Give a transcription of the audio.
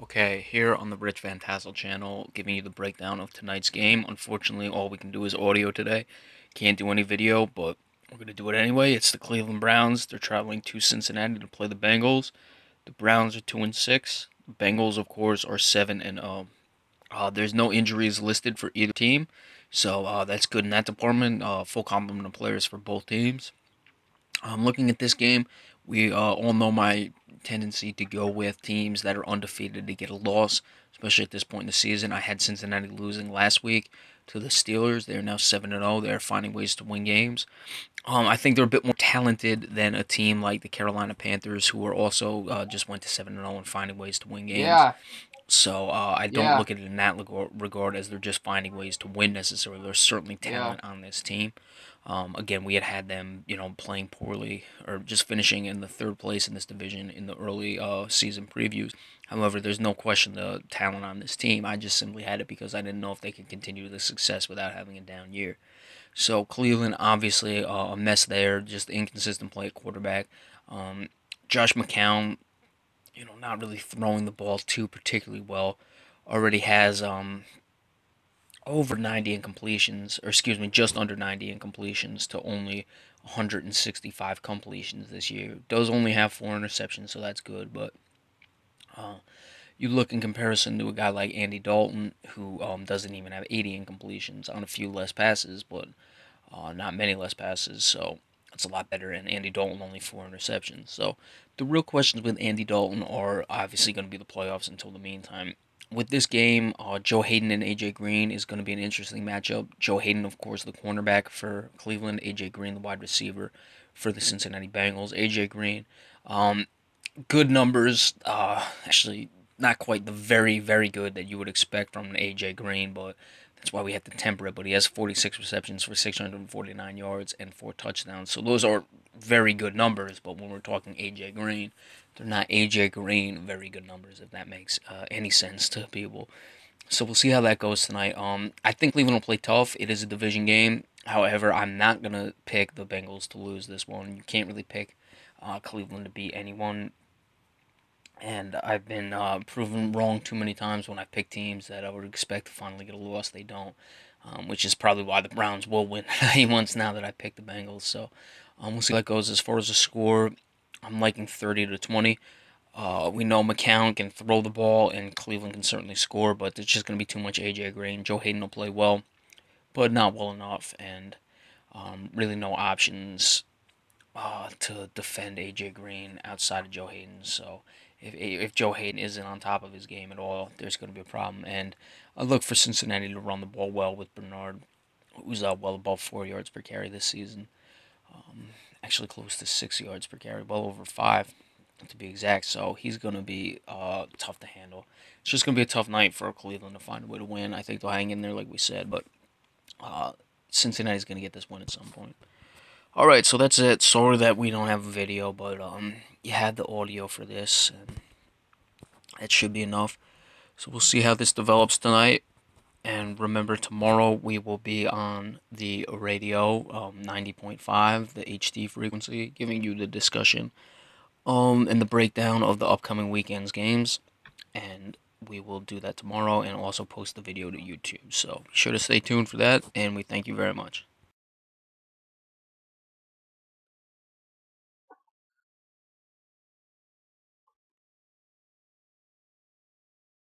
Okay, here on the Rich Van Tassel channel, giving you the breakdown of tonight's game. Unfortunately, all we can do is audio today. Can't do any video, but we're going to do it anyway. It's the Cleveland Browns. They're traveling to Cincinnati to play the Bengals. The Browns are 2-6. Bengals, of course, are 7-0. There's no injuries listed for either team, so that's good in that department. Full complement of players for both teams. Looking at this game, we all know my tendency to go with teams that are undefeated to get a loss, especially at this point in the season. I had Cincinnati losing last week to the Steelers. They're now 7-0. They're finding ways to win games. I think they're a bit more talented than a team like the Carolina Panthers, who are also just went to 7-0 and finding ways to win games. Yeah, So I don't yeah, look at it in that regard as they're just finding ways to win necessarily. There's certainly yeah, talent on this team. Again, we had them, playing poorly or just finishing in the third place in this division in the early season previews. However, there's no question the talent on this team. I just simply had it because I didn't know if they could continue the success without having a down year. So Cleveland, obviously, a mess there. Just inconsistent play at quarterback. Josh McCown, not really throwing the ball too particularly well. Already has over 90 incompletions, or excuse me, just under 90 incompletions to only 165 completions this year. Does only have 4 interceptions, so that's good. But uh, you look in comparison to a guy like Andy Dalton, who doesn't even have 80 incompletions on a few less passes, but not many less passes. So it's a lot better. And Andy Dalton only 4 interceptions. So the real questions with Andy Dalton are obviously going to be the playoffs until the meantime. With this game, Joe Hayden and AJ Green is going to be an interesting matchup. Joe Hayden, of course, the cornerback for Cleveland. AJ Green, the wide receiver for the Cincinnati Bengals. AJ Green, um, good numbers. Actually, not quite the very, very good that you would expect from an AJ Green, but that's why we have to temper it. But he has 46 receptions for 649 yards and 4 touchdowns. So those are very good numbers. But when we're talking AJ Green, they're not AJ Green very good numbers, if that makes any sense to people. So we'll see how that goes tonight. I think Cleveland will play tough. It is a division game. However, I'm not gonna pick the Bengals to lose this one. You can't really pick Cleveland to beat anyone, and I've been proven wrong too many times when I pick teams that I would expect to finally get a loss. They don't, which is probably why the Browns will win once now that I picked the Bengals. So we'll see how that goes. As far as the score, I'm liking 30-20. We know McCown can throw the ball, and Cleveland can certainly score, but there's just going to be too much AJ Green. Joe Hayden will play well, but not well enough, and really no options to defend AJ Green outside of Joe Hayden. So if Joe Hayden isn't on top of his game at all, there's going to be a problem. And I look for Cincinnati to run the ball well with Bernard, who's well above 4 yards per carry this season. Actually close to 6 yards per carry, well over 5 to be exact. So he's going to be tough to handle. It's just going to be a tough night for Cleveland to find a way to win. I think they'll hang in there like we said, but uh, Cincinnati's going to get this win at some point. All right, so that's it. Sorry that we don't have a video, but you had the audio for this, and that should be enough. So we'll see how this develops tonight. And remember, tomorrow we will be on the radio, 90.5, the HD frequency, giving you the discussion and the breakdown of the upcoming weekend's games. And we will do that tomorrow and also post the video to YouTube. So be sure to stay tuned for that, and we thank you very much.